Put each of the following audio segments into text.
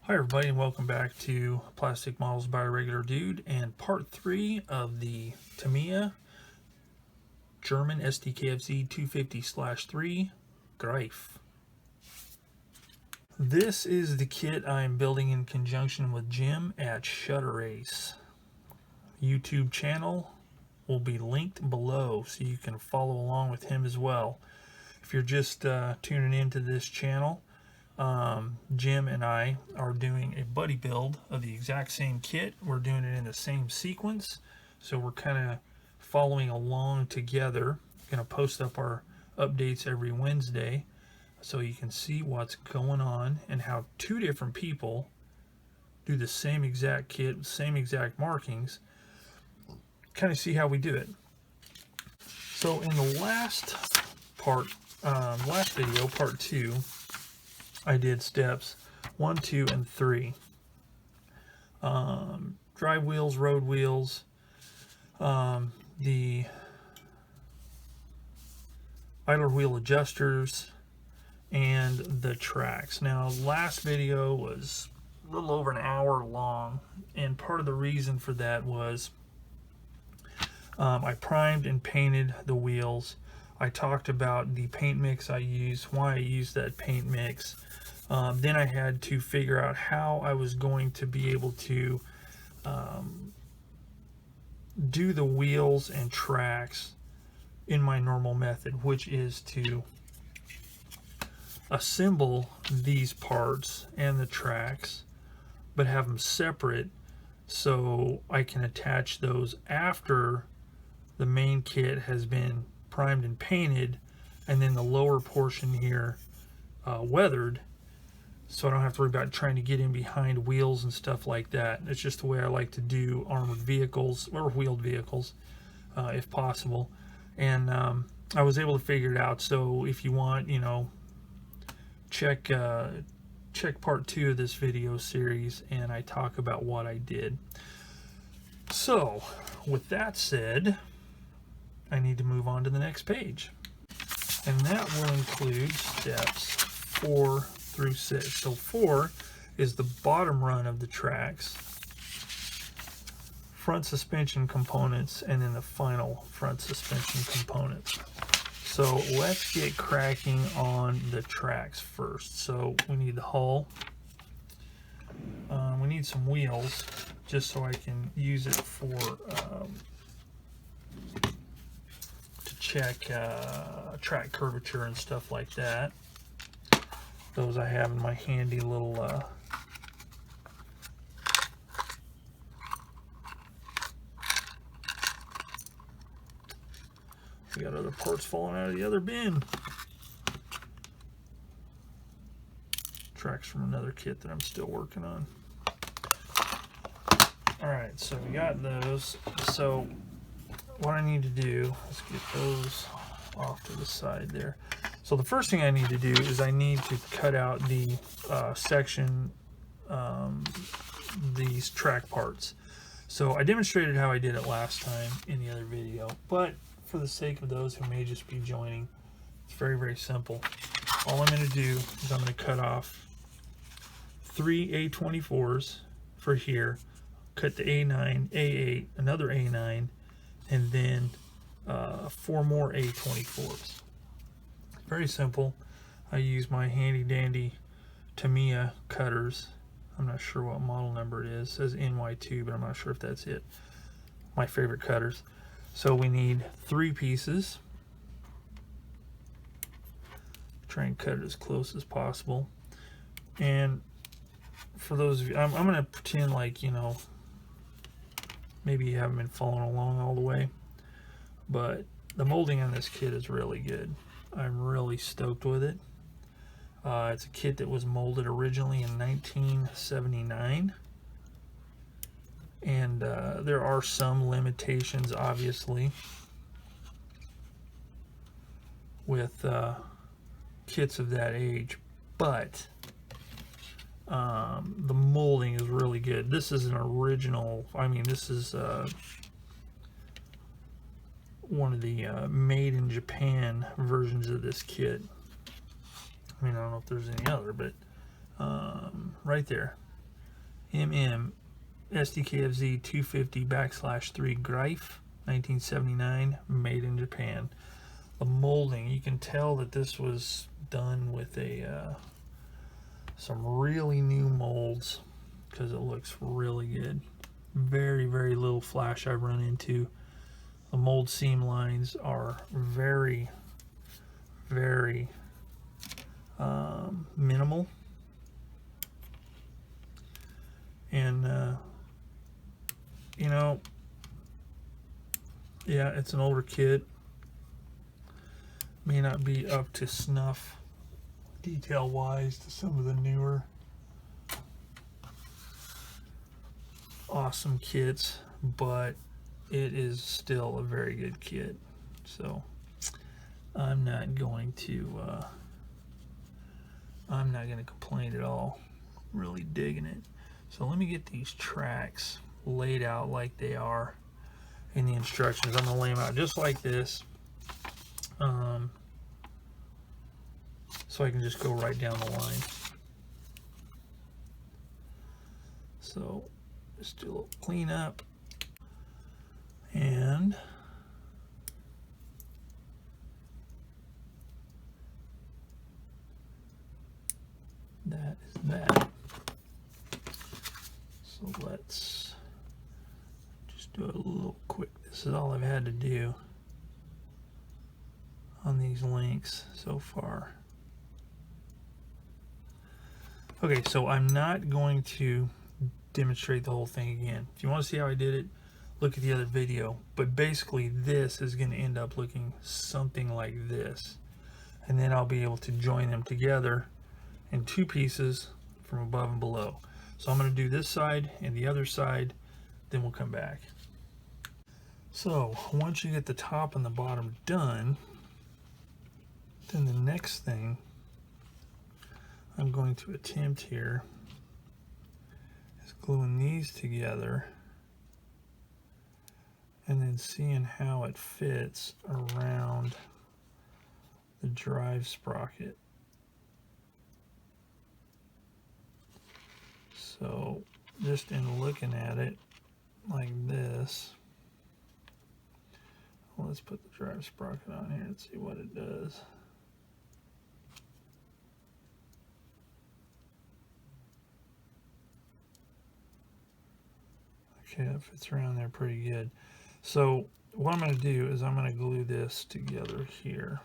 Hi everybody, and welcome back to Plastic Models by a Regular Dude and part 3 of the Tamiya German Sdkfz 250/3 Greif. This is the kit I'm building in conjunction with Jim at Shutter Race. YouTube channel will be linked below so you can follow along with him as well. If you're just tuning into this channel, Jim and I are doing a buddy build of the exact same kit. We're doing it in the same sequence, so we're kind of following along together. Going to post up our updates every Wednesday so you can see what's going on and how two different people do the same exact kit, same exact markings. Kind of see how we do it. So in the last video, part 2, I did steps 1, 2, and 3. Drive wheels, road wheels, the idler wheel adjusters, and the tracks. Now, last video was a little over an hour long, and part of the reason for that was I primed and painted the wheels. I talked about the paint mix I used, why I used that paint mix. Then I had to figure out how I was going to be able to do the wheels and tracks in my normal method, which is to assemble these parts and the tracks, but have them separate so I can attach those after the main kit has been primed and painted, and then the lower portion here weathered, so I don't have to worry about trying to get in behind wheels and stuff like that. It's just the way I like to do armored vehicles or wheeled vehicles, if possible. And I was able to figure it out. So if you want, you know, check part 2 of this video series, and I talk about what I did. So with that said, I need to move on to the next page, and that will include steps 4 through 6. So 4 is the bottom run of the tracks, front suspension components, and then the final front suspension components. So let's get cracking on the tracks first. So we need the hull. We need some wheels just so I can use it for check track curvature and stuff like that. Those I have in my handy little we got other parts falling out of the other bin. Tracks from another kit that I'm still working on. Alright, so we got those. So what I need to do is get those off to the side there. So the first thing I need to do is I need to cut out the section, these track parts. So I demonstrated how I did it last time in the other video, but for the sake of those who may just be joining, it's very, very simple. All I'm going to do is I'm going to cut off 3 A24s for here, cut the A9, A8, another A9, and then 4 more A24s. Very simple. I use my handy dandy Tamiya cutters. I'm not sure what model number it is. It says NY2, but I'm not sure if that's it. My favorite cutters. So we need 3 pieces. Try and cut it as close as possible. And for those of you, I'm going to pretend like, you know, maybe you haven't been following along all the way, but the molding on this kit is really good. I'm really stoked with it. It's a kit that was molded originally in 1979, and there are some limitations, obviously, with kits of that age, but the molding is really good. This is an original, I mean, this is one of the made in Japan versions of this kit. I mean, I don't know if there's any other, but right there. Sdkfz 250/3 Greif 1979, made in Japan. The molding, you can tell that this was done with a some really new molds, because it looks really good. Very, very little flash I've run into. The mold seam lines are very, very minimal, and you know, yeah, it's an older kit, may not be up to snuff detail wise to some of the newer awesome kits, but it is still a very good kit. So I'm not going to complain at all. Really digging it. So let me get these tracks laid out like they are in the instructions. I'm gonna lay them out just like this, so I can just go right down the line. So just do a little cleanup, and that is that. So let's just do a little quick. This is all I've had to do on these links so far. Okay, so I'm not going to demonstrate the whole thing again. If you want to see how I did it, look at the other video. But basically this is going to end up looking something like this, and then I'll be able to join them together in two pieces from above and below. So I'm going to do this side and the other side, then we'll come back. So once you get the top and the bottom done, then the next thing I'm going to attempt here is gluing these together and then seeing how it fits around the drive sprocket. So just in looking at it like this, well, let's put the drive sprocket on here and see what it does. Okay, that fits around there pretty good. So what I'm going to do is I'm going to glue this together here,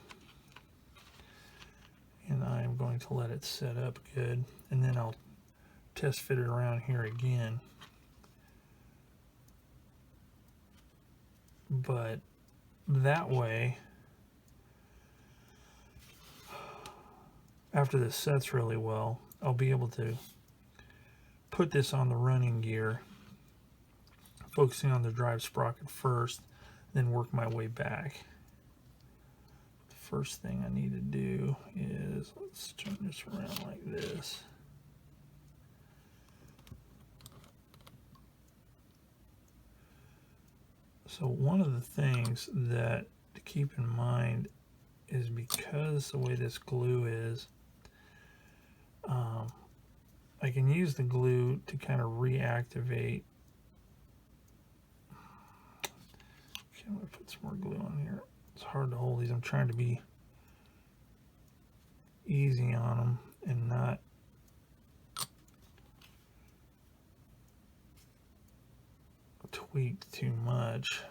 and I'm going to let it set up good, and then I'll test fit it around here again. But that way, after this sets really well, I'll be able to put this on the running gear, focusing on the drive sprocket first, then work my way back. The first thing I need to do is, let's turn this around like this. So one of the things that to keep in mind is, because the way this glue is, I can use the glue to kind of reactivate. Okay, I'm going to put some more glue on here. It's hard to hold these. I'm trying to be easy on them and not tweaked too much.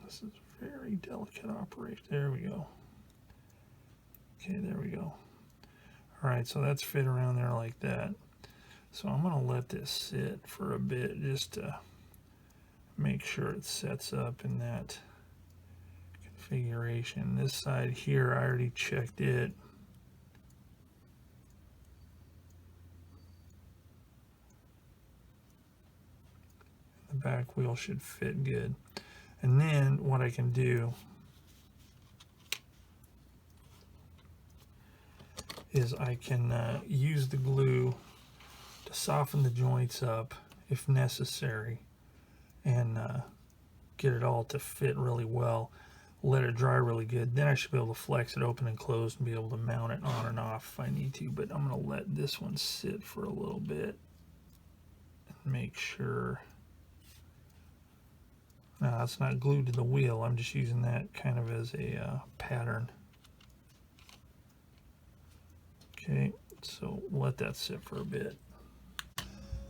This is very delicate operation. There we go. Okay, there we go. All right, so that's fit around there like that. So I'm going to let this sit for a bit just to make sure it sets up in that configuration. This side here, I already checked it. The back wheel should fit good. And then what I can do is I can use the glue to soften the joints up if necessary and get it all to fit really well. Let it dry really good. Then I should be able to flex it open and close and be able to mount it on and off if I need to. But I'm going to let this one sit for a little bit and make sure. Now it's not glued to the wheel. I'm just using that kind of as a pattern. Okay, so let that sit for a bit.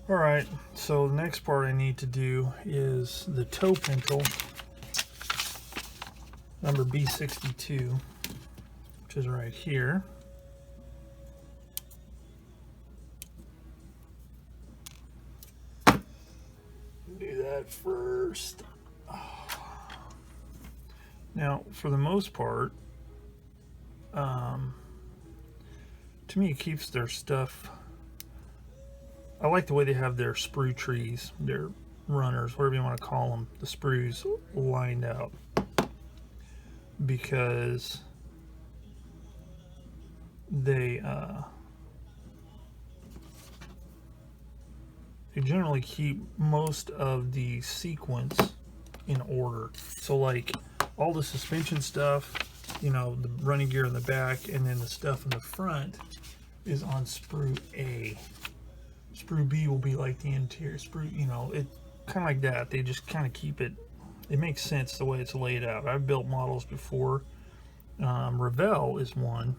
All right, so the next part I need to do is the toe pintle, number B62, which is right here. Do that first. Now, for the most part, Tamiya keeps their stuff. I like the way they have their sprue trees, their runners, whatever you want to call them, the sprues lined out, because they generally keep most of the sequence in order. So like all the suspension stuff, you know, the running gear in the back, and then the stuff in the front is on sprue A. Sprue B will be like the interior sprue, you know, it kind of like that. They just kind of keep it, it makes sense the way it's laid out. I've built models before. Revell is one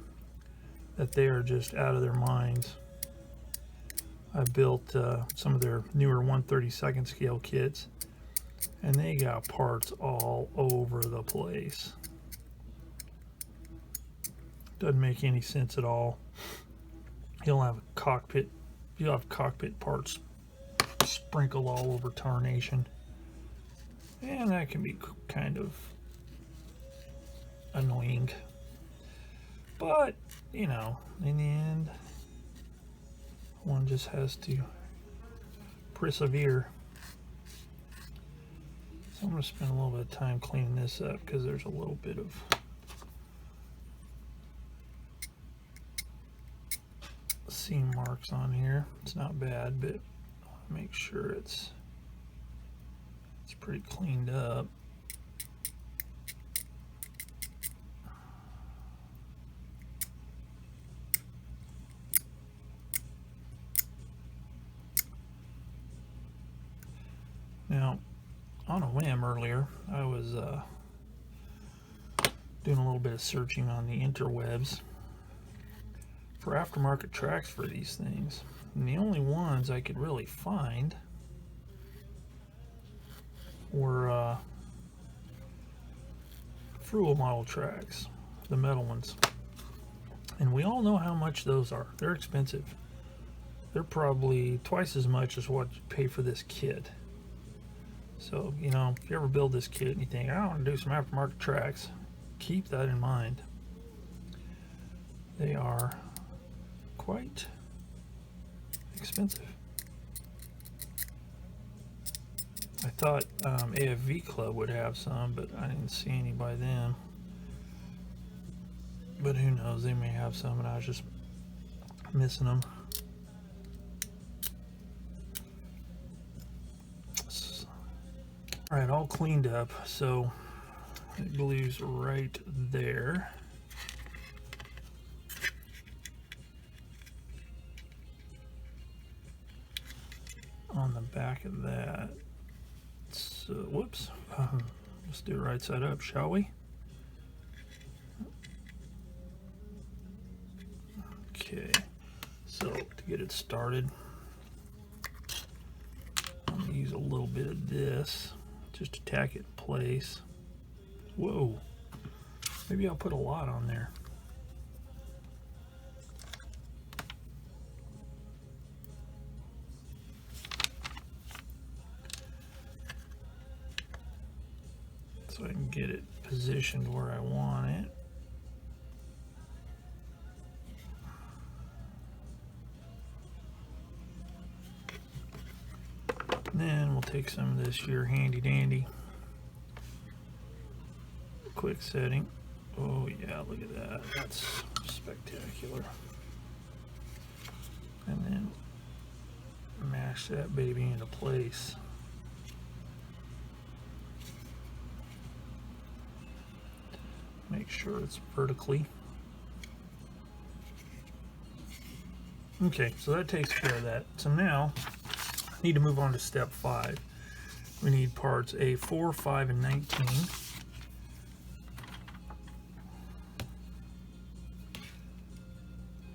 that they are just out of their minds. I built some of their newer 1/32 scale kits, and they got parts all over the place. Doesn't make any sense at all. You'll have cockpit parts sprinkled all over tarnation, and that can be kind of annoying. But you know, in the end, one just has to persevere. So I'm going to spend a little bit of time cleaning this up because there's a little bit of seam marks on here. It's not bad, but I'll make sure it's pretty cleaned up. Now, on a whim earlier, I was doing a little bit of searching on the interwebs for aftermarket tracks for these things, and the only ones I could really find were Frual model tracks, the metal ones, and we all know how much those are. They're expensive. They're probably twice as much as what you pay for this kit. So, you know, if you ever build this kit and you think, I want to do some aftermarket tracks, keep that in mind. They are quite expensive. I thought AFV Club would have some, but I didn't see any by them. But who knows, they may have some and I was just missing them. Alright, all cleaned up, so it glues right there. On the back of that. So, whoops. Let's do it right side up, shall we? Okay, so to get it started, I'm going to use a little bit of this just to tack it in place. Whoa, maybe I'll put a lot on there. so I can get it positioned where I want it. Then we'll take some of this here handy dandy quick setting. Oh yeah, look at that. That's spectacular. And then mash that baby into place. Make sure it's vertically. Okay, so that takes care of that. So now I need to move on to step 5. We need parts A4, 5, and 19.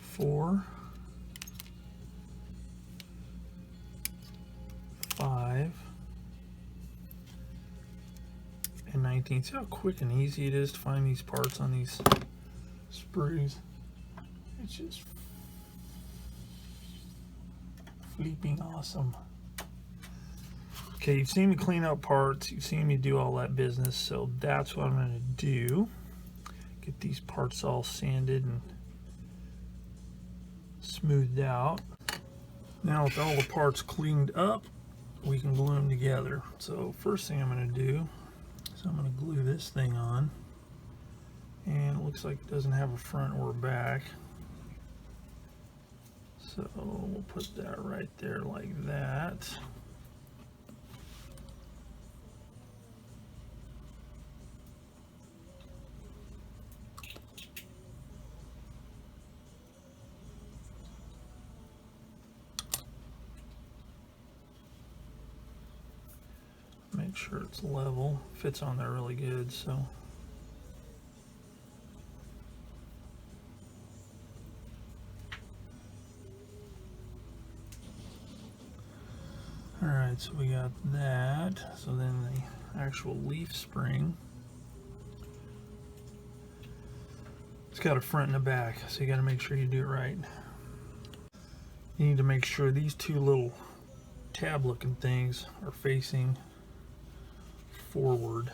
4, 5, and 19. See how quick and easy it is to find these parts on these sprues? It's just flipping awesome. Okay, you've seen me clean up parts, you've seen me do all that business, so that's what I'm going to do. Get these parts all sanded and smoothed out. Now with all the parts cleaned up, we can glue them together. So first thing I'm going to do is I'm going to glue this thing on, and it looks like it doesn't have a front or a back, so we'll put that right there like that. Make sure it's level, fits on there really good. So all right, so we got that. So then the actual leaf spring, it's got a front and a back, so you got to make sure you do it right. You need to make sure these two little tab looking things are facing forward.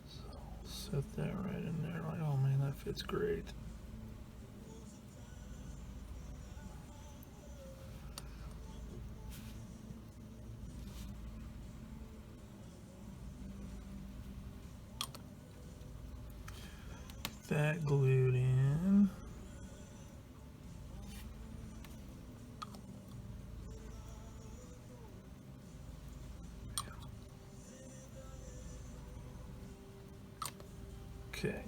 So set that right in there. Like, oh man, that fits great. Get that glued in. Okay,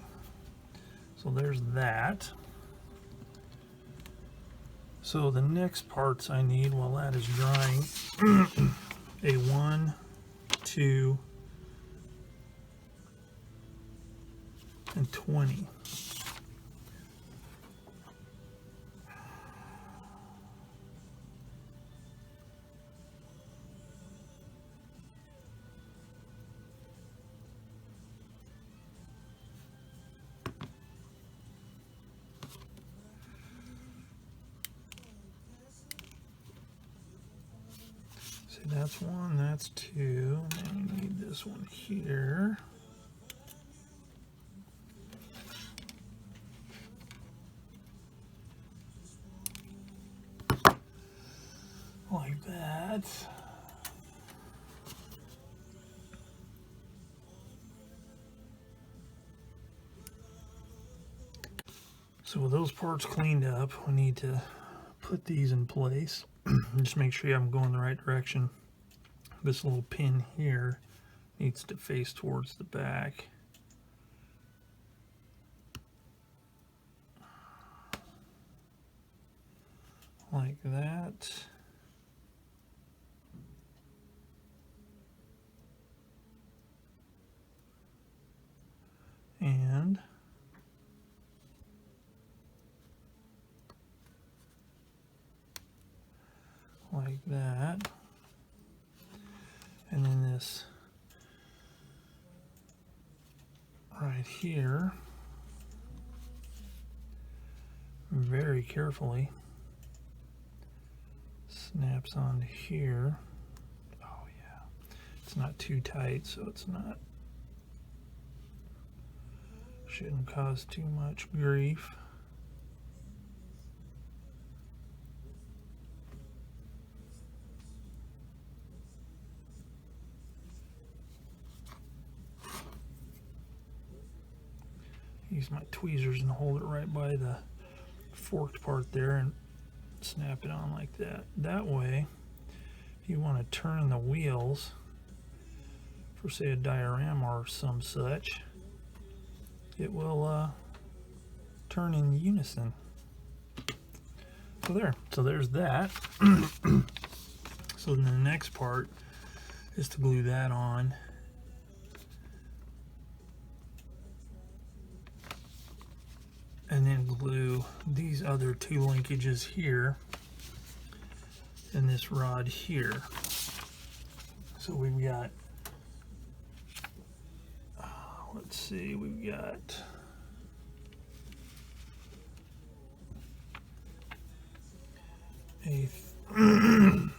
so there's that. So the next parts I need while that is drying, a 1, 2, and 20. That's 1, that's 2, and then you need this one here. Like that. So with those parts cleaned up, we need to put these in place. Just make sure you have them going the right direction. This little pin here needs to face towards the back. Like that. And like that. And then this right here, very carefully snaps onto here. Oh yeah, It's not too tight, so it's not, shouldn't cause too much grief. Use my tweezers and hold it right by the forked part there and snap it on like that. That way, if you want to turn the wheels for say a diorama or some such, it will turn in unison. So there. So there's that. So then the next part is to glue that on. And then glue these other two linkages here and this rod here. So we've got, let's see, we've got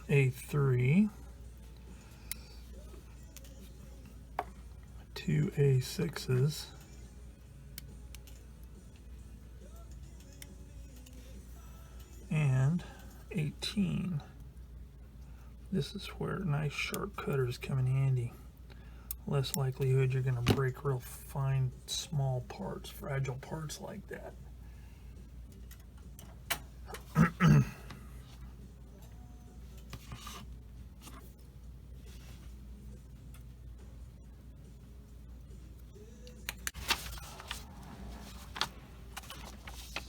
A3, two A6s, and 18. This is where nice sharp cutters come in handy. Less likelihood you're going to break real fine, small parts, fragile parts like that.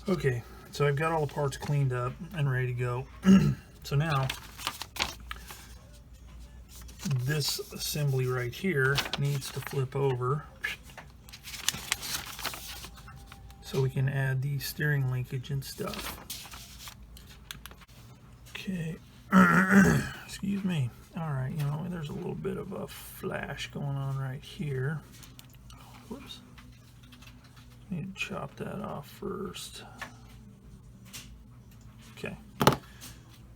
Okay, so I've got all the parts cleaned up and ready to go. So now, this assembly right here needs to flip over so we can add the steering linkage and stuff. Okay, excuse me. All right, you know, there's a little bit of a flash going on right here. Whoops. Need to chop that off first. Okay,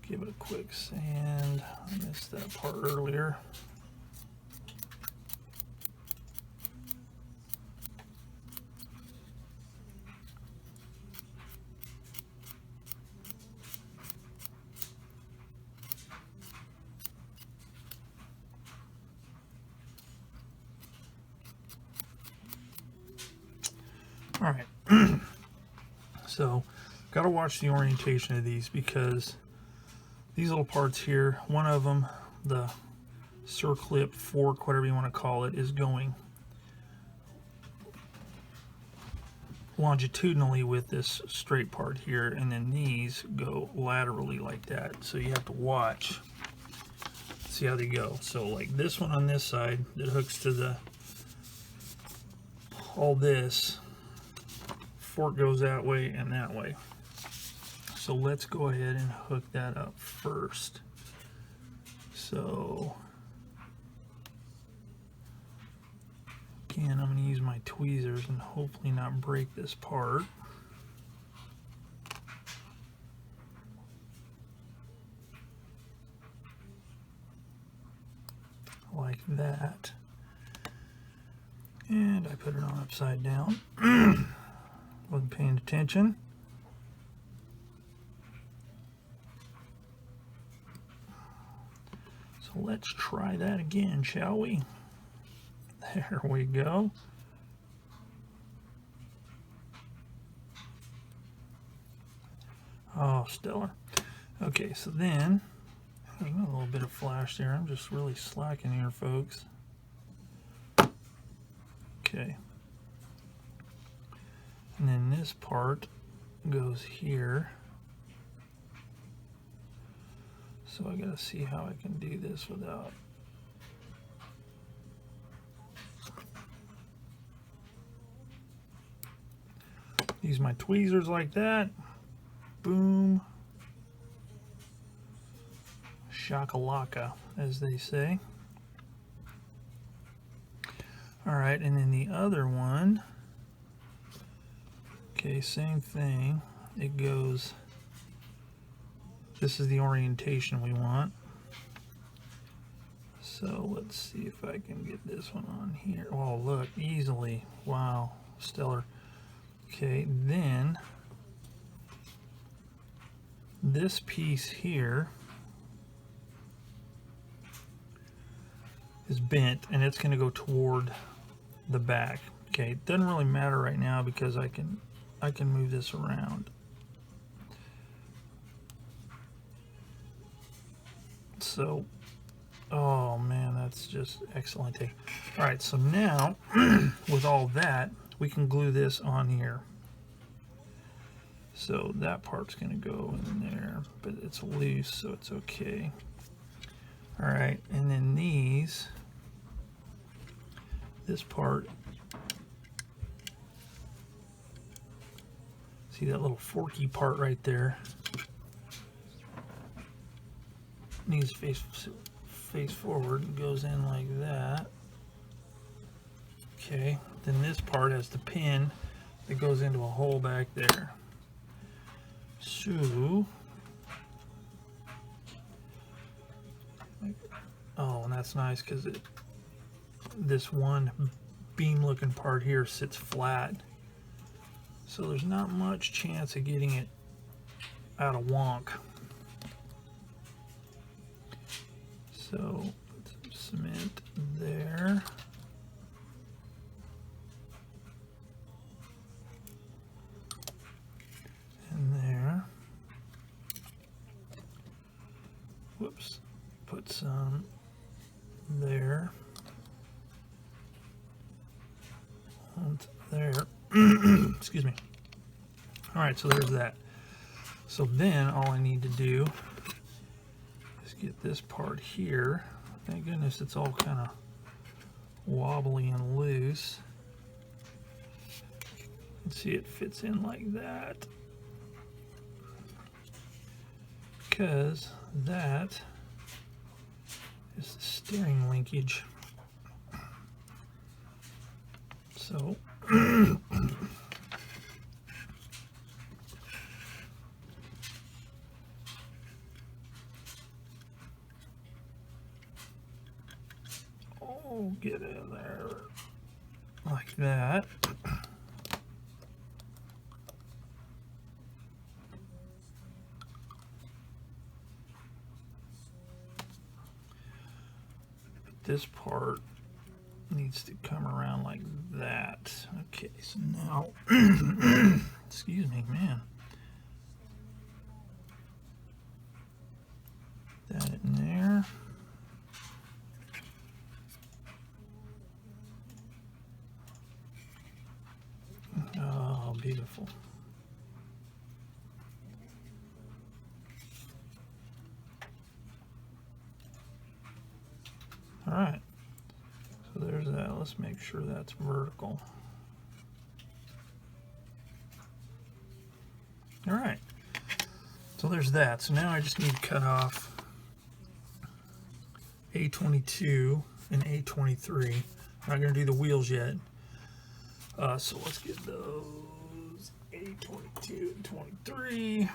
give it a quick sand. I missed that part earlier. All right, so got to watch the orientation of these because these little parts here, one of them, the circlip, fork, whatever you want to call it, is going longitudinally with this straight part here, and then these go laterally like that. So you have to watch, see how they go. So like this one on this side that hooks to the, all this, fork goes that way and that way. So let's go ahead and hook that up first. So again, I'm going to use my tweezers and hopefully not break this part. Like that. And I put it on upside down. Wasn't paying attention. So let's try that again, shall we? There we go. Oh, stellar. Okay, so then there's a little bit of flash there. I'm just really slacking here, folks. Okay. And then this part goes here. So I gotta see how I can do this without. Use my tweezers like that. Boom. Shakalaka, as they say. All right, and then the other one. Okay, same thing. It goes, this is the orientation we want. So let's see if I can get this one on here. Oh, look, easily. Wow, stellar. Okay, then this piece here is bent, and it's going to go toward the back. Okay, it doesn't really matter right now because I can move this around. So, oh man, that's just excellent. All right, so now with all that, we can glue this on here. So that part's going to go in there, but it's loose, so it's okay. All right, and then this part, see that little forky part right there? Needs to face forward and goes in like that. Okay, then this part has the pin that goes into a hole back there. So, oh, and that's nice because this one beam looking part here sits flat. So there's not much chance of getting it out of wonk. So put some cement there. And there. Whoops. Put some there. And there. Excuse me. All right, so there's that. So then all I need to do is get this part here. Thank goodness it's all kind of wobbly and loose. Let's see, it fits in like that. Because that is the steering linkage. So oh, get in there like that. This part needs to come around like that. Okay, so now, excuse me, man. That in there. Oh, beautiful. All right, so there's that. Let's make sure that's vertical. All right, so there's that. So now I just need to cut off A22 and A23. I'm not going to do the wheels yet. So let's get those A22 and 23.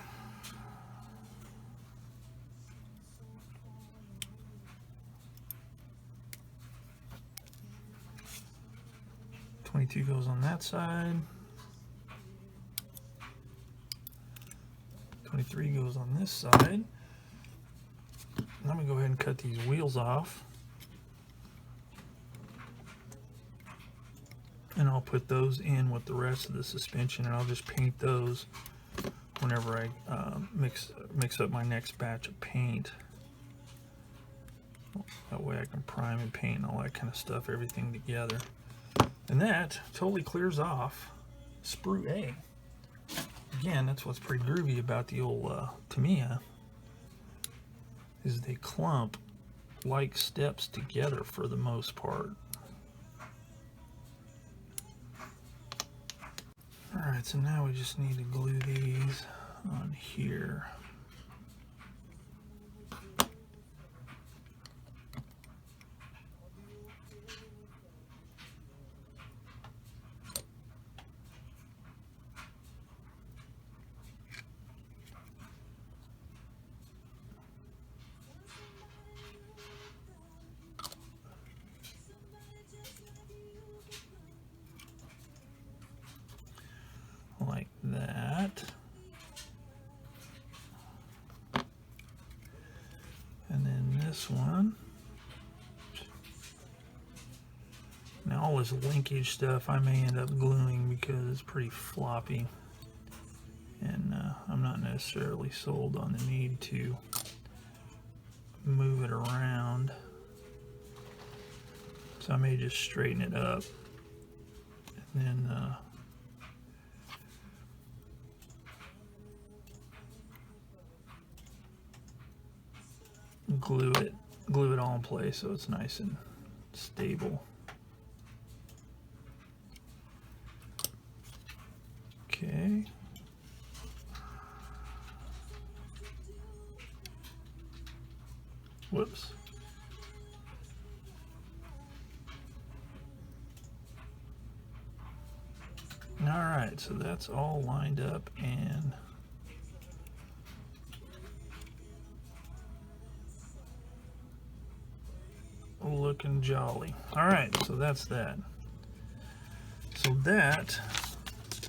'22 goes on that side. 23 goes on this side. I'm gonna go ahead and cut these wheels off. And I'll put those in with the rest of the suspension, and I'll just paint those whenever I mix up my next batch of paint. That way I can prime and paint and all that kind of stuff, everything together. And that totally clears off sprue A. Again, that's what's pretty groovy about the old Tamiya, is they clump like steps together for the most part. Alright, so now we just need to glue these on here. this one. Now all this linkage stuff I may end up gluing because it's pretty floppy, and I'm not necessarily sold on the need to move it around, so I may just straighten it up and then glue it all in place so it's nice and stable. Okay. Whoops. All right, so that's all lined up and looking jolly. All right, so that's that. So that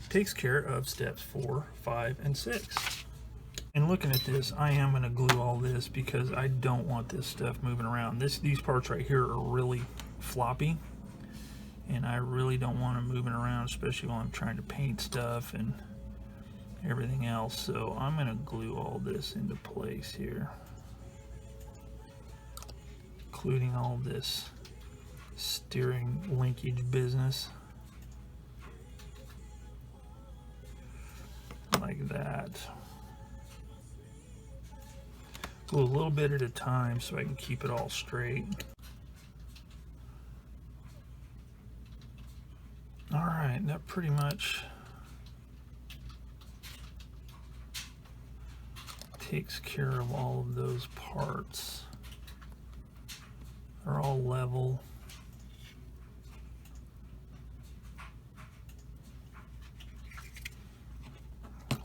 takes care of steps 4, 5, and 6. And looking at this, I am going to glue all this because I don't want this stuff moving around. These parts right here are really floppy, and I really don't want them moving around, especially while I'm trying to paint stuff and everything else. So I'm going to glue all this into place here, including all this steering linkage business, like that. Glue a little bit at a time so I can keep it all straight. All right, that pretty much takes care of all of those parts. They're all level.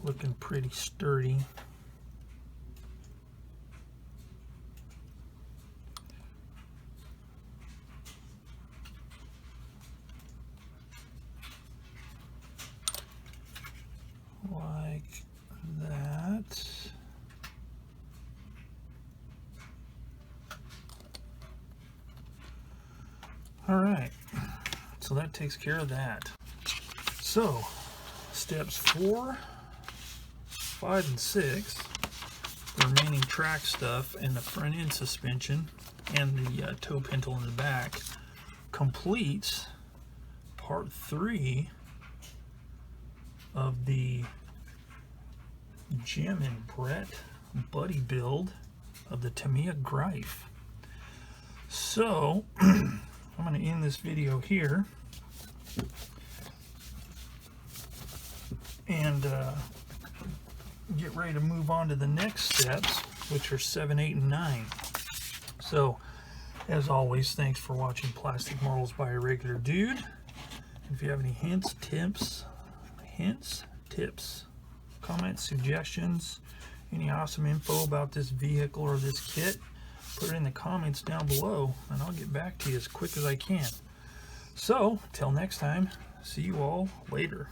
Looking pretty sturdy. Like that. All right, so that takes care of that. So steps 4, 5, and 6, the remaining track stuff and the front end suspension and the toe pintle in the back, completes part 3 of the Jim and Brett buddy build of the Tamiya Greif. So I'm going to end this video here and get ready to move on to the next steps, which are 7, 8, and 9. So as always, thanks for watching Plastic Marvels by a Regular Dude. If you have any hints, tips, comments, suggestions, any awesome info about this vehicle or this kit, put it in the comments down below and I'll get back to you as quick as I can. So till next time, see you all later.